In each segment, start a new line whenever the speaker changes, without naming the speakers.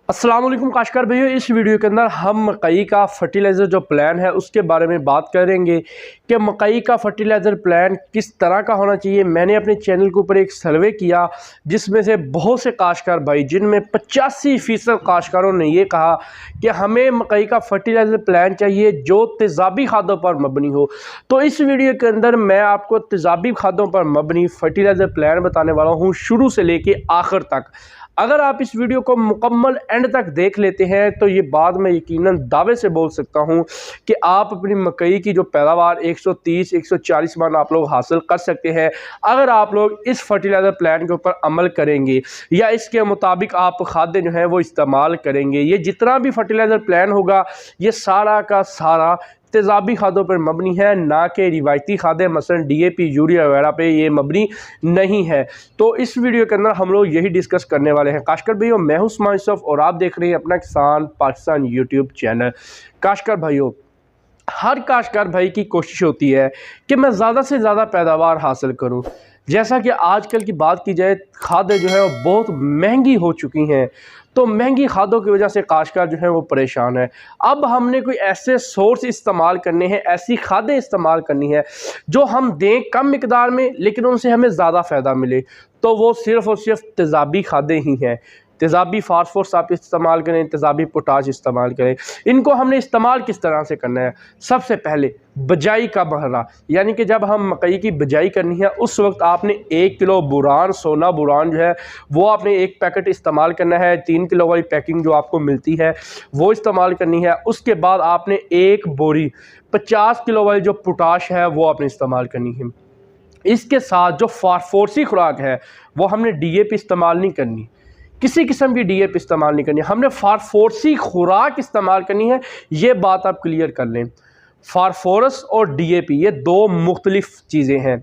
अस्सलाम वालेकुम काश्तकार भाइयों, इस वीडियो के अंदर हम मकई का फर्टिलाइज़र जो प्लान है उसके बारे में बात करेंगे कि मकई का फर्टिलाइज़र प्लान किस तरह का होना चाहिए। मैंने अपने चैनल के ऊपर एक सर्वे किया जिसमें से बहुत से काश्तकार भाई, जिनमें 85% काश्तकारों ने ये कहा कि हमें मकई का फर्टिलाइज़र प्लान चाहिए जो तेज़ाबी खादों पर मबनी हो। तो इस वीडियो के अंदर मैं आपको तेज़ाबी खादों पर मबनी फर्टिलाइज़र प्लान बताने वाला हूँ, शुरू से लेके आखिर तक। अगर आप इस वीडियो को मुकम्मल एंड तक देख लेते हैं तो ये बात मैं यकीनन दावे से बोल सकता हूँ कि आप अपनी मकई की जो पैदावार 130-140 मन आप लोग हासिल कर सकते हैं अगर आप लोग इस फर्टिलाइज़र प्लान के ऊपर अमल करेंगे या इसके मुताबिक आप खाद्य जो है वो इस्तेमाल करेंगे। ये जितना भी फर्टिलाइज़र प्लान होगा ये सारा का सारा तेज़ाबी खादों पर मबनी है, ना कि रिवायती खादें मसलन DAP यूरिया वगैरह पे ये मबनी नहीं है। तो इस वीडियो के अंदर हम लोग यही डिस्कस करने वाले हैं। काश्तकार भाइयों, मैं हूं उस्मान यूसुफ और आप देख रहे हैं अपना किसान पाकिस्तान यूट्यूब चैनल। काश्तकार भाइयों, हर काश्तकार भाई की कोशिश होती है कि मैं ज़्यादा से ज़्यादा पैदावार हासिल करूं। जैसा कि आजकल की बात की जाए, खादें जो है वो बहुत महंगी हो चुकी हैं, तो महंगी खादों की वजह से काश्तकार जो है वो परेशान है। अब हमने कोई ऐसे सोर्स इस्तेमाल करने हैं, ऐसी खादें इस्तेमाल करनी है जो हम दें कम मिकदार में लेकिन उनसे हमें ज़्यादा फ़ायदा मिले। तो वो सिर्फ़ और सिर्फ तेज़ाबी खादें ही हैं। तेज़ाबी फास्फोरस आप इस्तेमाल करें, तेज़ाबी पोटाश इस्तेमाल करें। इनको हमने इस्तेमाल किस तरह से करना है? सबसे पहले बिजाई का मरहला, यानी कि जब हम मकई की बिजाई करनी है उस वक्त आपने 1 किलो बुरान, सोना बुरान जो है वो आपने एक पैकेट इस्तेमाल करना है। 3 किलो वाली पैकिंग जो आपको मिलती है वो इस्तेमाल करनी है। उसके बाद आपने एक बोरी 50 किलो वाली जो पोटाश है वो आपने इस्तेमाल करनी है। इसके साथ जो फास्फोरसी खुराक है वो हमने DAP इस्तेमाल नहीं करनी, किसी किस्म की DAP इस्तेमाल नहीं करनी, हमने फास्फोरसी खुराक इस्तेमाल करनी है। ये बात आप क्लियर कर लें। फास्फोरस और DAP ये दो मुख्तलिफ चीज़ें हैं।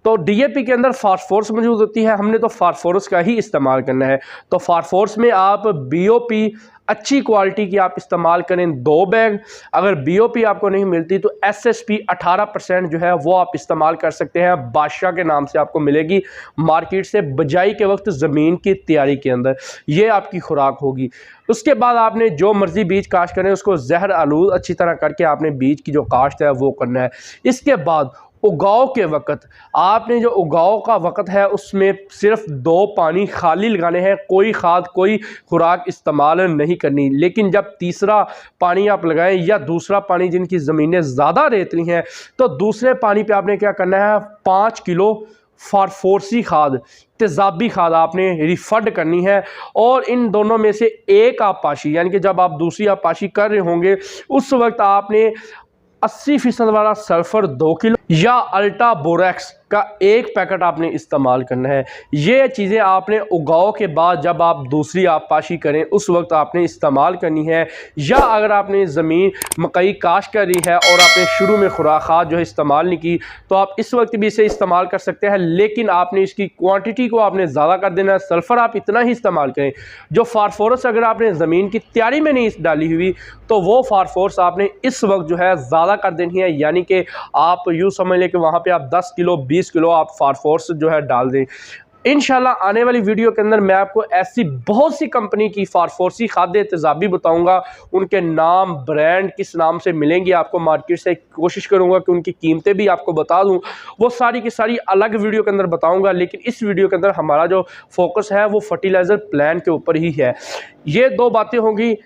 तो DAP के अंदर फास्फोरस मौजूद होती है, हमने तो फास्फोरस का ही इस्तेमाल करना है। तो फास्फोरस में आप BOP अच्छी क्वालिटी की आप इस्तेमाल करें 2 बैग। अगर BOP आपको नहीं मिलती तो SSP 18% जो है वो आप इस्तेमाल कर सकते हैं। बादशाह के नाम से आपको मिलेगी मार्केट से, बिजाई के वक्त ज़मीन की तैयारी के अंदर ये आपकी खुराक होगी। उसके बाद आपने जो मर्ज़ी बीज काश्त करें उसको ज़हर आलूद अच्छी तरह करके आपने बीज की जो काश्त है वो करना है। इसके बाद उगाव के वक्त आपने जो उगाव का वक्त है उसमें सिर्फ 2 पानी खाली लगाने हैं, कोई खाद कोई खुराक इस्तेमाल नहीं करनी। लेकिन जब तीसरा पानी आप लगाएं या दूसरा पानी, जिनकी ज़मीनें ज़्यादा रेतली हैं, तो दूसरे पानी पे आपने क्या करना है, 5 किलो फास्फोरसी खाद, तेज़ाबी खाद आपने रिफंड करनी है। और इन दोनों में से एक आपाशी, यानी कि जब आप दूसरी आपाशी कर रहे होंगे उस वक्त आपने 80% वाला सल्फर 2 किलो या अल्टा बोरेक्स का 1 पैकेट आपने इस्तेमाल करना है। ये चीज़ें आपने उगाव के बाद जब आप दूसरी आपाशी करें उस वक्त आपने इस्तेमाल करनी है। या अगर आपने ज़मीन मकई काश्त कर रही है और आपने शुरू में खुराक जो है इस्तेमाल नहीं की तो आप इस वक्त भी इसे इस्तेमाल कर सकते हैं, लेकिन आपने इसकी क्वांटिटी को आपने ज़्यादा कर देना है। सल्फ़र आप इतना ही इस्तेमाल करें। जो फास्फोरस अगर आपने ज़मीन की तैयारी में नहीं डाली हुई तो वो फास्फोरस आपने इस वक्त जो है ज़्यादा कर देनी है, यानी कि आप यूँ समझ लें कि वहाँ पे आप 10 किलो 20 किलो आप फास्फोरस जो है डाल दें। इंशाल्लाह आने वाली वीडियो के अंदर मैं आपको ऐसी बहुत सी कंपनी की फास्फोरसी खाद्य तेज़ाबी बताऊंगा, उनके नाम, ब्रांड किस नाम से मिलेंगी आपको मार्केट से, कोशिश करूंगा कि उनकी कीमतें भी आपको बता दूं। वो सारी की सारी अलग वीडियो के अंदर बताऊंगा, लेकिन इस वीडियो के अंदर हमारा जो फोकस है वो फर्टिलाइज़र प्लान के ऊपर ही है। ये 2 बातें होंगी,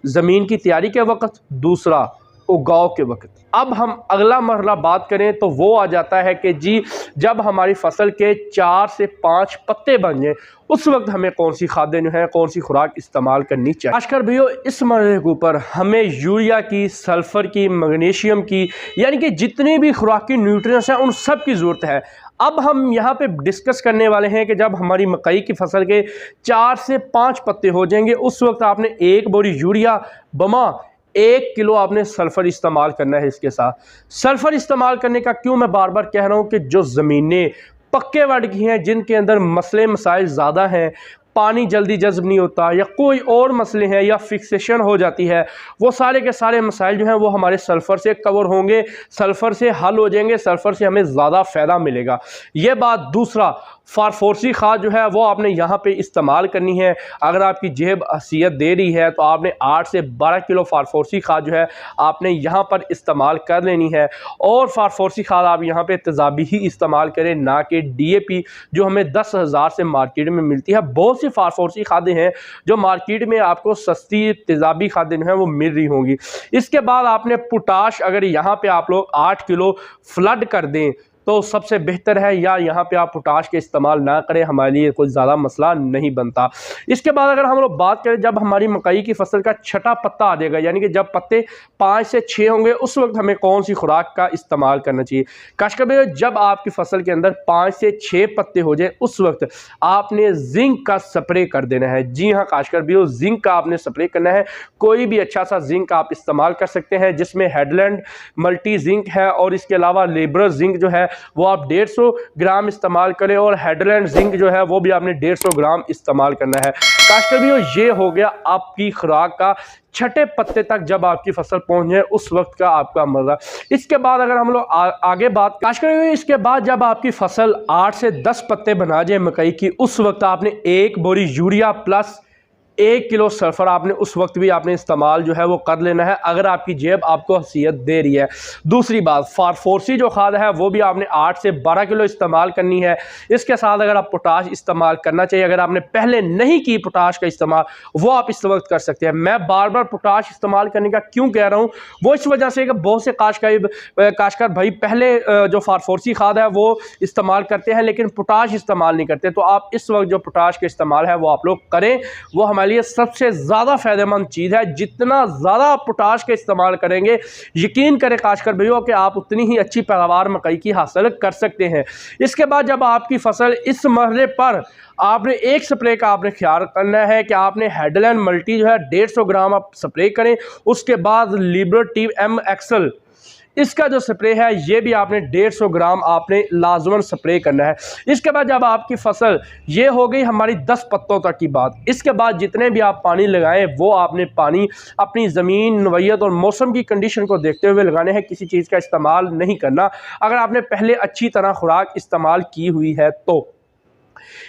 ज़मीन की तैयारी के वक्त, दूसरा उगाव के वक्त। अब हम अगला मरहला बात करें तो वो आ जाता है कि जी जब हमारी फसल के 4 से 5 पत्ते बन जाएं उस वक्त हमें कौन सी खादें जो है, कौन सी खुराक इस्तेमाल करनी चाहिए। खासकर भैया इस मरहले के ऊपर हमें यूरिया की, सल्फर की, मैग्नीशियम की, यानी कि जितनी भी खुराकी न्यूट्रिएंट्स हैं उन सब की ज़रूरत है। अब हम यहाँ पे डिस्कस करने वाले हैं कि जब हमारी मकई की फसल के 4 से 5 पत्ते हो जाएंगे उस वक्त आपने 1 बोरी यूरिया बमा 1 किलो आपने सल्फ़र इस्तेमाल करना है। इसके साथ सल्फ़र इस्तेमाल करने का क्यों मैं बार बार कह रहा हूँ कि जो ज़मीनें पक्के वर्ड की हैं, जिनके अंदर मसले मसाइल ज़्यादा हैं, पानी जल्दी जज्ब नहीं होता या कोई और मसले हैं या फिक्सेशन हो जाती है, वो सारे के सारे मसाइल जो हैं वो हमारे सल्फ़र से कवर होंगे, सल्फ़र से हल हो जाएंगे, सल्फ़र से हमें ज़्यादा फ़ायदा मिलेगा। ये बात। दूसरा, फास्फोरसी खाद जो है वो आपने यहाँ पे इस्तेमाल करनी है। अगर आपकी जेब हसीयत दे रही है तो आपने 8 से 12 किलो फास्फोरसी खाद जो है आपने यहाँ पर इस्तेमाल कर लेनी है। और फास्फोरसी खाद आप यहाँ पे तेज़ाबी ही इस्तेमाल करें, ना कि DAP जो हमें 10,000 से मार्केट में मिलती है। बहुत सी फास्फोरसी खादें हैं जो मार्केट में आपको सस्ती तेज़ाबी खादें हैं वो मिल रही होंगी। इसके बाद आपने पोटाश, अगर यहाँ पे आप लोग 8 किलो फ्लड कर दें तो सबसे बेहतर है, या यहाँ पे आप पोटाश के इस्तेमाल ना करें, हमारे लिए कोई ज़्यादा मसला नहीं बनता। इसके बाद अगर हम लोग बात करें, जब हमारी मकई की फसल का छठा पत्ता आ जाएगा, यानी कि जब पत्ते 5 से 6 होंगे, उस वक्त हमें कौन सी खुराक का इस्तेमाल करना चाहिए। काश्तकार भाइयों, जब आपकी फसल के अंदर 5 से 6 पत्ते हो जाए उस वक्त आपने जिंक का स्प्रे कर देना है। जी हाँ काश्तकार भाइयों, जिंक का आपने स्प्रे करना है। कोई भी अच्छा सा जिंक आप इस्तेमाल कर सकते हैं, जिसमें हेडलैंड मल्टी जिंक है और इसके अलावा लेबर जिंक जो है वो आप 150 ग्राम इस्तेमाल करें, और हेडलैंड जिंक जो है वो भी आपने 150 ग्राम इस्तेमाल करना है। काश्तकार भाइयों, ये हो गया आपकी खुराक का छठे पत्ते तक जब आपकी फसल पहुंच जाए उस वक्त का आपका मजा। इसके बाद अगर हम लोग आगे बात काश्तकार भाइयों, इसके बाद जब आपकी फसल 8 से 10 पत्ते बना जाए मकई की, उस वक्त आपने 1 बोरी यूरिया प्लस 1 किलो सल्फर आपने उस वक्त भी आपने इस्तेमाल जो है वो कर लेना है, अगर आपकी जेब आपको हसीयत दे रही है। दूसरी बात, फास्फोरसी जो खाद है वो भी आपने 8 से 12 किलो इस्तेमाल करनी है। इसके साथ अगर आप पोटाश इस्तेमाल करना चाहिए, अगर आपने पहले नहीं की पोटाश का इस्तेमाल, वो आप इस वक्त कर सकते हैं। मैं बार बार पोटाश इस्तेमाल करने का क्यों कह रहा हूँ, वो इस वजह से कि बहुत से काश्तकार भाई पहले जो फास्फोरसी खाद है वो इस्तेमाल करते हैं लेकिन पोटाश इस्तेमाल नहीं करते। तो आप इस वक्त जो पोटाश का इस्तेमाल है वो आप लोग करें, वो हमारे लिए सबसे ज़्यादा फ़ायदेमंद चीज़ है। जितना ज़्यादा आप पोटाश का इस्तेमाल करेंगे, यकीन करें काश्तकार भाइयों कि आप उतनी ही अच्छी पैदावार मकई की हासिल कर सकते हैं। इसके बाद जब आपकी फसल इस मरहले पर, आपने एक स्प्रे का आपने ख्याल करना है कि आपने हेडलैंड मल्टी जो है 150 ग्राम आप स्प्रे करें। उसके बाद लिबर्टी M एक्सल, इसका जो स्प्रे है ये भी आपने 150 ग्राम आपने लाजमन स्प्रे करना है। इसके बाद जब आपकी फसल, ये हो गई हमारी 10 पत्तों तक की बात। इसके बाद जितने भी आप पानी लगाएं वो आपने पानी अपनी ज़मीन, नवैयत और मौसम की कंडीशन को देखते हुए लगाने हैं, किसी चीज़ का इस्तेमाल नहीं करना अगर आपने पहले अच्छी तरह खुराक इस्तेमाल की हुई है तो।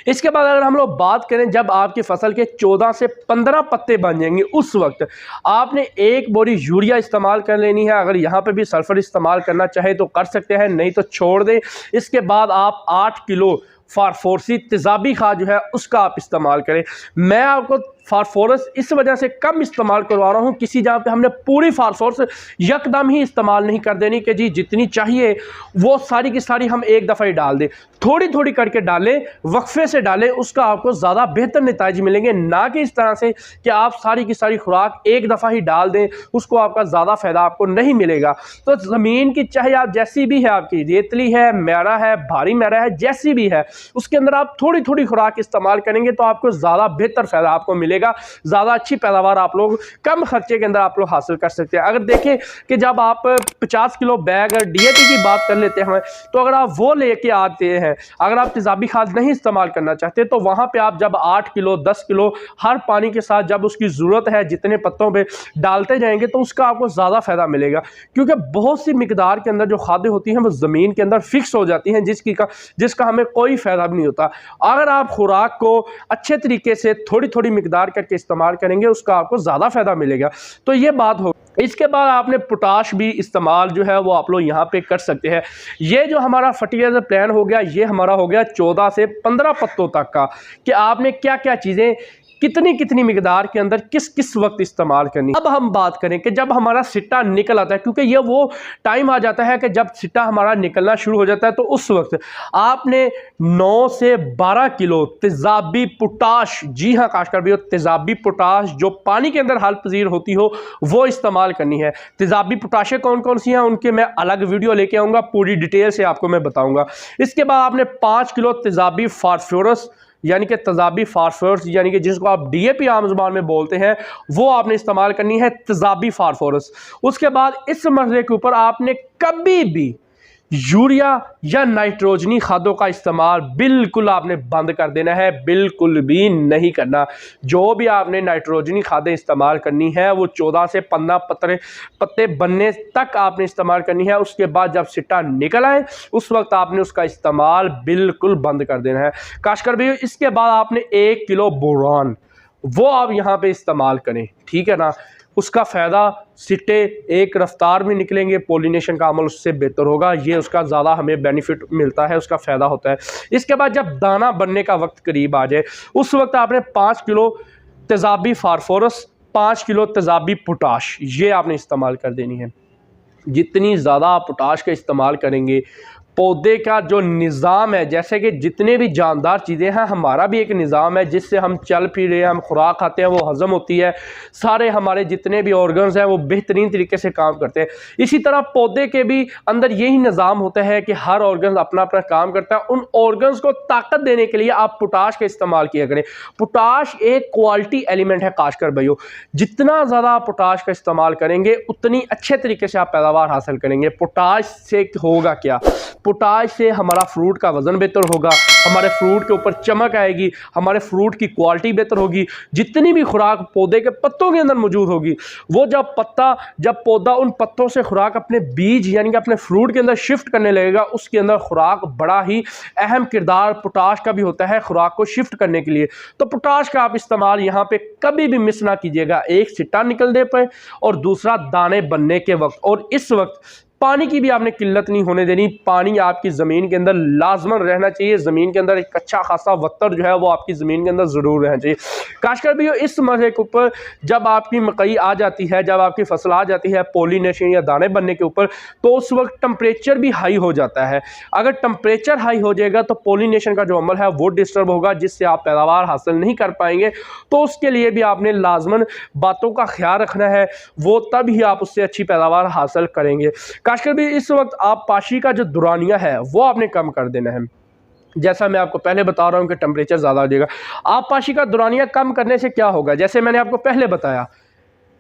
इसके बाद अगर हम लोग बात करें, जब आपकी फसल के 14 से 15 पत्ते बन जाएंगे उस वक्त आपने 1 बोरी यूरिया इस्तेमाल कर लेनी है। अगर यहाँ पे भी सल्फर इस्तेमाल करना चाहे तो कर सकते हैं, नहीं तो छोड़ दें। इसके बाद आप 8 किलो फास्फोरसी तेज़ाबी खाद जो है उसका आप इस्तेमाल करें। मैं आपको फास्फोरस इस वजह से कम इस्तेमाल करवा रहा हूँ, किसी जगह पे हमने पूरी फास्फोरस यकदम ही इस्तेमाल नहीं कर देनी कि जी जितनी चाहिए वो सारी की सारी हम एक दफ़ा ही डाल दें। थोड़ी थोड़ी करके डालें, वक्फे से डालें, उसका आपको ज़्यादा बेहतर नतीजे मिलेंगे, ना कि इस तरह से कि आप सारी की सारी खुराक एक दफ़ा ही डाल दें, उसको आपका ज़्यादा फ़ायदा आपको नहीं मिलेगा। तो ज़मीन की चाहे आप जैसी भी है, आपकी रेतली है, मैरा है, भारी मैरा है, जैसी भी है, उसके अंदर आप थोड़ी थोड़ी खुराक इस्तेमाल करेंगे तो आपको ज़्यादा बेहतर फ़ायदा आपको मिलेगा, ज़्यादा अच्छी पैदावार आप लोग कम खर्चे के अंदर आप लोग हासिल कर सकते हैं। अगर देखें कि जब आप 50 किलो बैग DAP की बात कर लेते हैं तो अगर आप वो लेके आते हैं, अगर आप तेज़ाबी खाद नहीं इस्तेमाल करना चाहते तो वहाँ पे आप जब 8 किलो 10 किलो हर पानी के साथ जब उसकी ज़रूरत है जितने पत्तों पे डालते जाएंगे तो उसका आपको ज़्यादा फ़ायदा मिलेगा, क्योंकि बहुत सी मिकदार के अंदर जो खादें होती हैं वो ज़मीन के अंदर फिक्स हो जाती हैं, जिसका हमें कोई फ़ायदा भी नहीं होता। अगर आप खुराक को अच्छे तरीके से थोड़ी थोड़ी मिकदार करके इस्तेमाल करेंगे उसका आपको ज़्यादा फ़ायदा मिलेगा। तो ये बात हो। इसके बाद आपने पोटाश भी इस्तेमाल जो है वो आप लोग यहाँ पे कर सकते हैं। ये जो हमारा फर्टिलाइजर प्लान हो गया, ये हमारा हो गया 14 से 15 पत्तों तक का, कि आपने क्या क्या चीज़ें कितनी कितनी मिकदार के अंदर किस किस वक्त इस्तेमाल करनी। अब हम बात करें कि जब हमारा सिट्टा निकल आता है, क्योंकि ये वो टाइम आ जाता है कि जब सिट्टा हमारा निकलना शुरू हो जाता है, तो उस वक्त आपने 9 से 12 किलो तेज़ाबी पोटाश, जी हाँ काश्तकार भाइयों, तेज़ाबी पोटाश जो पानी के अंदर हाल पजीर होती हो वो इस्तेमाल करनी है। तेज़ाबी पोटाशें कौन कौन सी हैं उनके मैं अलग वीडियो लेके आऊँगा, पूरी डिटेल से आपको मैं बताऊँगा। इसके बाद आपने 5 किलो तेज़ाबी फास्फोरस, यानी कि तेज़ाबी फास्फोरस, यानी कि जिसको आप DAP आम ज़ुबान में बोलते हैं, वो आपने इस्तेमाल करनी है, तेज़ाबी फास्फोरस। उसके बाद इस मसले के ऊपर आपने कभी भी यूरिया या नाइट्रोजनी खादों का इस्तेमाल बिल्कुल आपने बंद कर देना है, बिल्कुल भी नहीं करना। जो भी आपने नाइट्रोजनी खादें इस्तेमाल करनी है वो 14 से 15 पत्ते बनने तक आपने इस्तेमाल करनी है। उसके बाद जब सिट्टा निकल आए उस वक्त आपने उसका इस्तेमाल बिल्कुल बंद कर देना है। काशकर भाई इसके बाद आपने 1 किलो बोरान वो आप यहाँ पे इस्तेमाल करें, ठीक है ना। उसका फ़ायदा सिट्टे एक रफ्तार में निकलेंगे, पोलिनेशन का अमल उससे बेहतर होगा, ये उसका ज़्यादा हमें बेनिफिट मिलता है, उसका फ़ायदा होता है। इसके बाद जब दाना बनने का वक्त करीब आ जाए उस वक्त आपने 5 किलो तेज़ाबी फास्फोरस, 5 किलो तेज़ाबी पोटाश ये आपने इस्तेमाल कर देनी है। जितनी ज़्यादा आप पोटाश का इस्तेमाल करेंगे, पौधे का जो निज़ाम है, जैसे कि जितने भी जानदार चीज़ें हैं, हमारा भी एक निज़ाम है जिससे हम चल फिर रहे हैं, हम खुराक खाते हैं, वो हज़म होती है, सारे हमारे जितने भी ऑर्गन्स हैं वो बेहतरीन तरीके से काम करते हैं। इसी तरह पौधे के भी अंदर यही निज़ाम होता है कि हर ऑर्गन अपना अपना काम करता है। उन ऑर्गन्स को ताकत देने के लिए आप पोटाश का इस्तेमाल किया करें। पोटाश एक क्वालिटी एलिमेंट है काशकर भाइयों, जितना ज़्यादा आप पोटाश का इस्तेमाल करेंगे उतनी अच्छे तरीके से आप पैदावार हासिल करेंगे। पोटाश से होगा क्या, पोटाश से हमारा फ्रूट का वज़न बेहतर होगा, हमारे फ्रूट के ऊपर चमक आएगी, हमारे फ्रूट की क्वालिटी बेहतर होगी। जितनी भी खुराक पौधे के पत्तों के अंदर मौजूद होगी, वो जब पौधा उन पत्तों से खुराक अपने बीज यानी कि अपने फ्रूट के अंदर शिफ्ट करने लगेगा, उसके अंदर खुराक बड़ा ही अहम किरदार पोटाश का भी होता है खुराक को शिफ्ट करने के लिए। तो पोटाश का आप इस्तेमाल यहाँ पे कभी भी मिस ना कीजिएगा, एक सिट्टा निकलने पर और दूसरा दाने बनने के वक्त। और इस वक्त पानी की भी आपने किल्लत नहीं होने देनी, पानी आपकी ज़मीन के अंदर लाजमन रहना चाहिए। ज़मीन के अंदर एक अच्छा खासा वत्तर जो है वो आपकी ज़मीन के अंदर ज़रूर रहना चाहिए। काशकर भी इस मरहले के ऊपर जब आपकी मकई आ जाती है, जब आपकी फसल आ जाती है पोलिनेशन या दाने बनने के ऊपर, तो उस वक्त टम्परेचर भी हाई हो जाता है। अगर टम्परेचर हाई हो जाएगा तो पोलिनेशन का जो अमल है वो डिस्टर्ब होगा, जिससे आप पैदावार हासिल नहीं कर पाएंगे। तो उसके लिए भी आपने लाजमन बातों का ख्याल रखना है, वो तब ही आप उससे अच्छी पैदावार हासिल करेंगे। खासकर भी इस वक्त आप पाशी का जो दुरानिया है वो आपने कम कर देना है। जैसा मैं आपको पहले बता रहा हूं कि टेम्परेचर ज़्यादा हो जाएगा, आप पाशी का दुरानिया कम करने से क्या होगा, जैसे मैंने आपको पहले बताया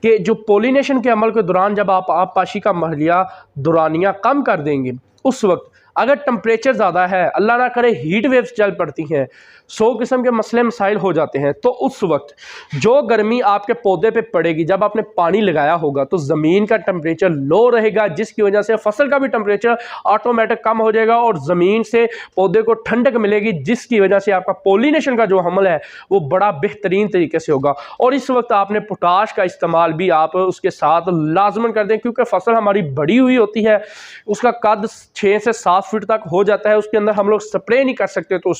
कि जो पोलिनेशन के अमल के दौरान जब आप पाशी का महलिया दुरानिया कम कर देंगे, उस वक्त अगर टेम्परेचर ज़्यादा है, अल्लाह ना करे हीट वेव्स चल पड़ती हैं, 100 किस्म के मसले मसाइल हो जाते हैं, तो उस वक्त जो गर्मी आपके पौधे पे पड़ेगी, जब आपने पानी लगाया होगा तो ज़मीन का टेम्परेचर लो रहेगा, जिसकी वजह से फसल का भी टेम्परेचर ऑटोमेटिक कम हो जाएगा और ज़मीन से पौधे को ठंडक मिलेगी, जिसकी वजह से आपका पोलिनेशन का जो अमल है वो बड़ा बेहतरीन तरीके से होगा। और इस वक्त आपने पोटाश का इस्तेमाल भी आप उसके साथ लाजमन कर दें, क्योंकि फसल हमारी बड़ी हुई होती है, उसका कद 6 से 7 फीट तक हो जाता है, उसके अंदर हम लोग स्प्रे नहीं कर सकते। तो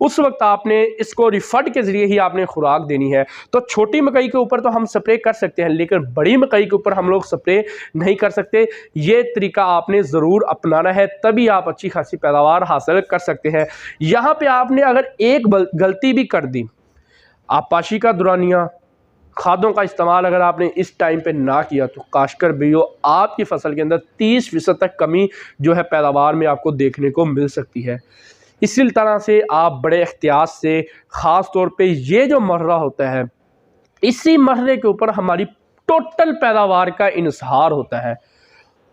उस वक्त आपने इसको रिफंड के जरिए ही आपने खुराक देनी है। तो छोटी मकई के ऊपर तो हम स्प्रे कर सकते हैं, लेकिन बड़ी मकई के ऊपर हम लोग स्प्रे नहीं कर सकते। ये तरीका आपने ज़रूर अपनाना है, तभी आप अच्छी खासी पैदावार हासिल कर सकते हैं। यहाँ पे आपने अगर एक गलती भी कर दी, आप पाशी का दुरानिया खादों का इस्तेमाल अगर आपने इस टाइम पे ना किया, तो काशकर भैया आपकी फसल के अंदर 30% तक कमी जो है पैदावार में आपको देखने को मिल सकती है। इसी तरह से आप बड़े एहतियात से, ख़ास तौर पे ये जो मरहला होता है, इसी मरहले के ऊपर हमारी टोटल पैदावार का इन्हिसार होता है।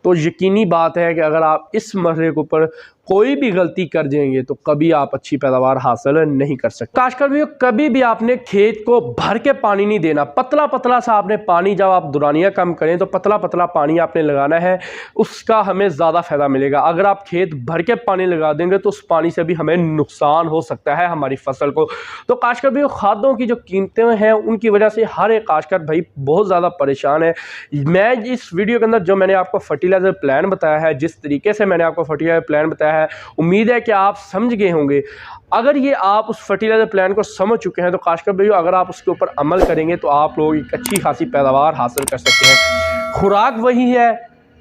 तो यकीनी बात है कि अगर आप इस मरहले के ऊपर कोई भी गलती कर जाएंगे तो कभी आप अच्छी पैदावार हासिल नहीं कर सकते। काशकर भी कभी भी आपने खेत को भर के पानी नहीं देना, पतला पतला सा आपने पानी, जब आप दुरानिया कम करें तो पतला पतला पानी आपने लगाना है, उसका हमें ज़्यादा फ़ायदा मिलेगा। अगर आप खेत भर के पानी लगा देंगे तो उस पानी से भी हमें नुकसान हो सकता है हमारी फसल को। तो काशकर भी खादों की जो कीमतें हैं उनकी वजह से हर एक काशकर भाई बहुत ज़्यादा परेशान है। मैं इस वीडियो के अंदर जो मैंने आपको फर्टिलाइज़र प्लान बताया है, जिस तरीके से मैंने आपको फर्टिलाइज़र प्लान बताया है, उम्मीद है कि आप समझ गए होंगे। अगर ये आप उस फर्टिलाइजर प्लान को समझ चुके हैं तो काशकर भाइयों अगर आप उसके ऊपर अमल करेंगे तो आप लोग एक अच्छी खासी पैदावार हासिल कर सकते हैं। खुराक वही है,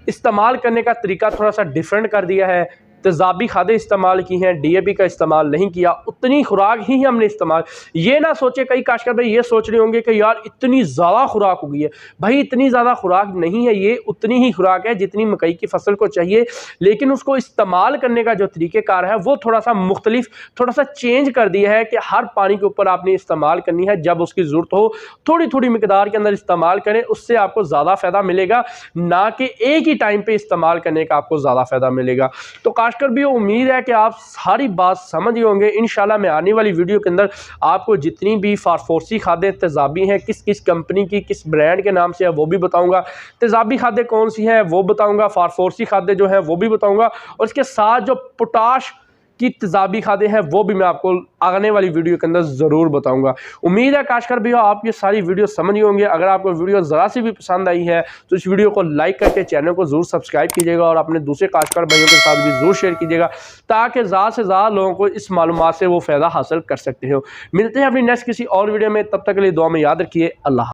इस्तेमाल करने का तरीका थोड़ा सा डिफरेंट कर दिया है, तेज़ाबी खादें इस्तेमाल की हैं, DAP का इस्तेमाल नहीं किया, उतनी खुराक ही हमने इस्तेमाल। ये ना सोचे कई काश्तकार भाई ये सोच रहे होंगे कि यार इतनी ज़्यादा खुराक हो गई है। भाई इतनी ज़्यादा खुराक नहीं है, ये उतनी ही खुराक है जितनी मकई की फसल को चाहिए, लेकिन उसको इस्तेमाल करने का जो तरीक़ेकार है वो थोड़ा सा मुख्तलिफ, थोड़ा सा चेंज कर दिया है कि हर पानी के ऊपर आपने इस्तेमाल करनी है, जब उसकी ज़रूरत हो थोड़ी थोड़ी मिकदार के अंदर इस्तेमाल करें, उससे आपको ज़्यादा फ़ायदा मिलेगा, ना कि एक ही टाइम पे इस्तेमाल करने का आपको ज़्यादा फ़ायदा मिलेगा। तो काश्तकार भी उम्मीद है कि आप सारी बात समझ गए होंगे। इंशाल्लाह मैं आने वाली वीडियो के अंदर आपको जितनी भी फास्फोरसी खादें तेज़ाबी हैं, किस किस कंपनी की, किस ब्रांड के नाम से है वो भी बताऊँगा, तेज़ाबी खादें कौन सी हैं वो बताऊँगा, फास्फोरसी खादें जो हैं वो भी बताऊँगा, और इसके साथ जो पोटाश की तेज़ाबी खादें हैं वो भी मैं आपको आने वाली वीडियो के अंदर ज़रूर बताऊंगा। उम्मीद है काश्तकार भैया आप ये सारी वीडियो समझ गए होंगे। अगर आपको वीडियो ज़रा सी भी पसंद आई है तो इस वीडियो को लाइक करके चैनल को ज़रूर सब्सक्राइब कीजिएगा और अपने दूसरे काश्तकार भाइयों के साथ भी ज़रूर शेयर कीजिएगा, ताकि ज़्यादा से ज़्यादा लोगों को इस मालूमात से वो फ़ायदा हासिल कर सकते हो। मिलते हैं अपनी नेक्स्ट किसी और वीडियो में, तब तक के लिए दुआ में याद रखिए। अल्लाह।